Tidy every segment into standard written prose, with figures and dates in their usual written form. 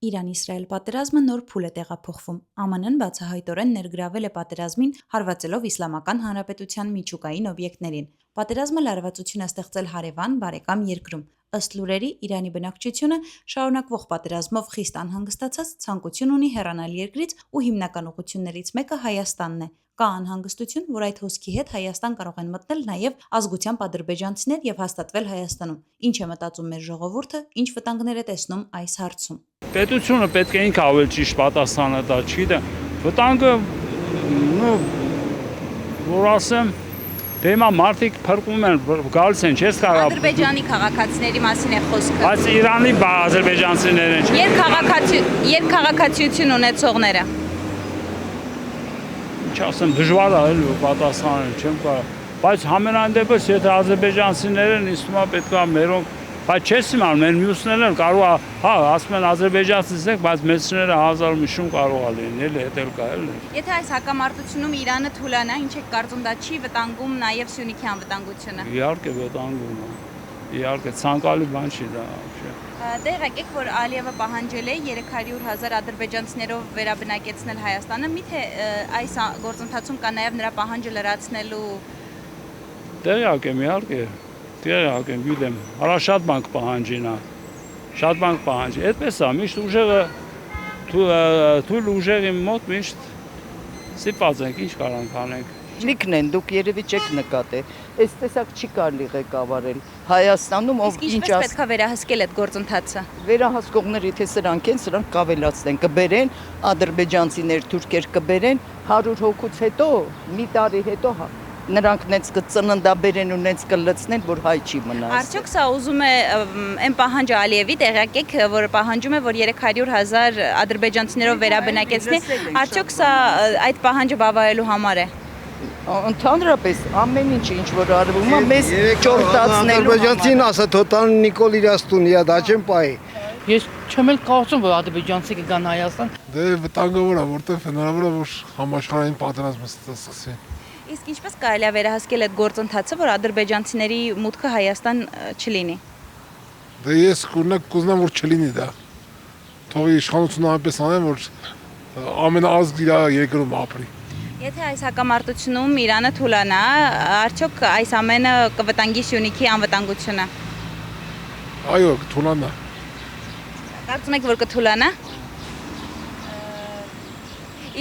Իրան-Իսրայել պատերազմը նոր փուլ է տեղափոխվում։ ԱՄՆ-ն բացահայտորեն ներգրավել է պատերազմին, հարվածելով Իսլամական Հանրապետության միջուկային օբյեկտներին։ Պատերազմը լարվածություն է ստեղծել հարևան, բարեկամ երկրում։ Ըստ լուրերի, Իրանի բնակչությունը շարունակվող պատերազմով խիստ անհանգստացած ցանկություն ունի հեռանալ երկրից ու հիմնական ուղղություններից մեկը Հայաստանն է։ Կա անհանգստություն, որ այդ հոսքի հետ Հայաստան կարող են մտնել նաև ազգությամբ ադրբեջանցիներ եւ հաստատվել Հայաստանում։ Ինչ է մտածում մեր ժողովուրդը, ինչ վտանգներ է տեսնում այս հարցում։ Պետությունը պետք է ինքը ավելի ճիշտ պատասխանը տա, չգիտեմ, վտանգը, որ ասեմ, դե հիմա մարդիկ փրկում են, գալիս են, չես կարող։ Ադրբեջանի քաղաքացիների մասին է խոսքը։ Բայց Իրանի ադրբեջանցիները են։ Երկքաղաքացիություն ունեցողները։ Ինչ ասեմ, դժվար է էլի պատասխանել, չեմ կարող։ Բայց համենայն դեպս, եթե ադրբեջանցիները են, ինձ թվում է պետք է մերոնք, բայց չես իմանում, մեր մյուսները կարող է, հա, ասում են ադրբեջանցիներ եք, բայց մեծները հազար միշում կարող է լինել, էլի, դա էլ կա, էլի։ Եթե այս հակամարտությունում Իրանը թուլանա, ինչ եք կարծում, դա չի վտանգում նաև Սյունիքի անվտանգությունը։ Իհարկե վտանգում է։ Իհարկե ցանկալի բան չի դա, вообще։ Տեղեկ եք, որ Ալիևը պահանջել է 300,000 ադրբեջանցիներով վերաբնակեցնել Հայաստանը, միթե այս գործընթացում կա նաև նրա պահանջը լրացնելու։ Տեղյակ եմ, իհարկե, տեղյակ եմ, գիտեմ, հարա շատ բան կպահանջինա, շատ բան կպահանջի, այդպես է, միշտ ուժեղը, թույլ ուժեղի մոտ միշտ սիպած ենք, ինչ կարանք անենք։ Լիքն են, դուք երևի չեք նկատել, այս տեսակ չի կարելի ղեկավարել Հայաստանում, ով ինչ ինչպես պետք է վերահսկել այդ գործընթացը։ Վերահսկողները, եթե սրանք են, սրանք կավելացնեն, կբերեն, ադրբեջանցիներ, թուրքեր կբերեն, 100 հոգուց հետո, մի տարի հետո նրանք նենց կծննդաբերեն ու նենց կլցնեն, որ հայ չի մնաց։ Արդյոք սա ուզում է այն պահանջը Ալիևի, տեղյակ եք, որ պահանջում է, որ 300,000 ադրբեջանցիներով վերաբնակեցնի, արդյոք սա այդ պահանջը բավարարելու համար է։ Ընդհանրապես ամեն ինչ որ արվում է, մեզ ճորտացնելու ադրբեջանցին ասա թոտան Նիկոլ Իրաստուն, իա դա չեմ պայի։ Ես չեմ էլ կարծում, որ ադրբեջանցի կգան Հայաստան։ Դե վտանգավոր է, որտեղ հնարավոր է, որ համաշխարհային պատերազմը սկսի։ Իսկ ինչպես կարելի է վերահսկել այդ գործընթացը, որ ադրբեջանցիների մուտքը Հայաստան չլինի։ Դե ես կուզենամ, որ չլինի դա։ Թող իշխանությունը այնպես անեն, որ ամենաազգ իր երկրում ապրի։ Եթե այս հակամարտությունում Իրանը թուլանա, արդյոք այս ամենը կվտանգի Սյունիքի անվտանգությունը։ Այո, կթուլանա։ Կարծում եք, որ կթուլանա։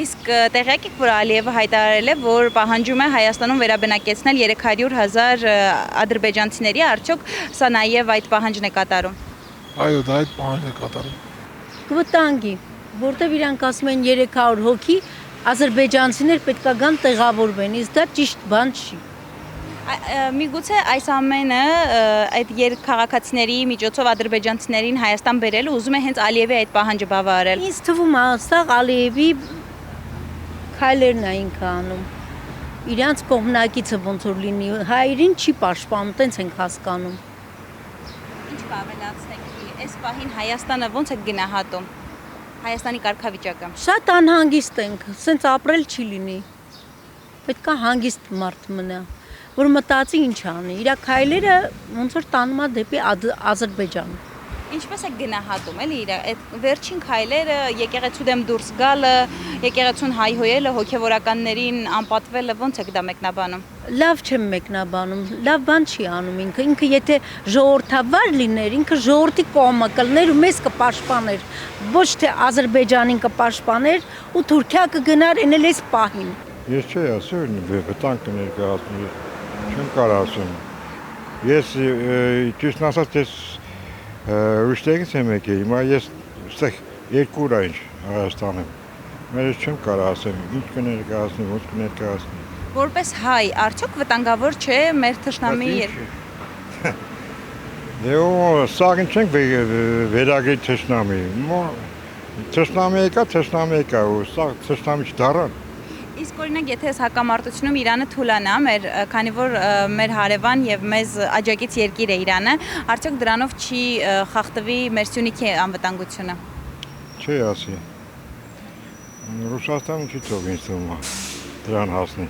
Իսկ տեղյակ եք, որ Ալիևը հայտարարել է, որ պահանջում է Հայաստանում վերաբնակեցնել 300,000 ադրբեջանցիների, արդյոք սա նաև այդ պահանջն է կատարում։ Այո, դա այդ պահանջն է կատարում։ Կվտանգի, որտեղ իրանք ասում են 300 հոգի, ադրբեջանցիներ պետք է գան տեղավորվեն, իսկ դա ճիշտ բան չի։ Միգուցե այս ամենը այդ երկքաղաքացիների միջոցով ադրբեջանցիներին Հայաստան բերելը ուզում է հենց Ալիևի այդ պահանջը բավարարել։ Ինձ թվում է, սա Ալիևի քայլերն է ինքը անում։ Իրանց կողմնակիցը ոնց որ լինի, հայերին չի պաշտպանում, տենց ենք հասկանում։ Ինչ կավելացնեք, այս պահին Հայաստանը ոնց է գնահատում։ Հայաստանի կարգավիճակը։ Շատ անհանգիստ ենք, սենց ապրել չի լինի։ Պետք է հանգիստ մարդ մնա, որ մտածի ինչ անի։ Իր քայլերը ոնց որ տանում է դեպի Ադրբեջան։ Ինչպես է գնահատում, էլի իր այդ վերջին քայլերը, եկեղեցու դեմ դուրս գալը, եկեղեցուն հայհոյելը, հոգևորականներին անպատվելը, ոնց եք դա մեկնաբանում։ Լավ չեմ մեկնաբանում, լավ բան չի անում ինքը։ Ինքը եթե ժողովրդավար լիներ, ինքը ժողովրդի կողմը կլներ ու մեզ կպաշտպաներ, ոչ թե Ադրբեջանին կպաշտպաներ ու Թուրքիա կգնար էնել այս պահին։ Ես չի ասում, վտանգ կներկայացնում, չեմ կարող ասում։ Ես ճիշտ ասած ես ուշտեղից եմ եկել, հիմա ես ստեղ 2 օր ինչ Հայաստանում։ Ես չեմ կարող ասեմ, ինչ կներկայացնի, ոնց կներկայացնի։ Որպես հայ, արդյոք վտանգավոր չէ մեր թշնամի Դե սաղին չենք վերագրի թշնամի։ Թշնամի եկա, ու սաղ թշնամի չդառան։ Իսկ օրինակ, եթե այս հակամարտությունում Իրանը թուլանա, քանի որ մեր հարևան եւ մեզ աջակից երկիր է Իրանը, արդյոք դրանով չի խախտվի մեր Սյունիքի անվտանգությունը։ Չի ասի։ Ռուսաստանը չի թող ինձ թվում դրան հասնի։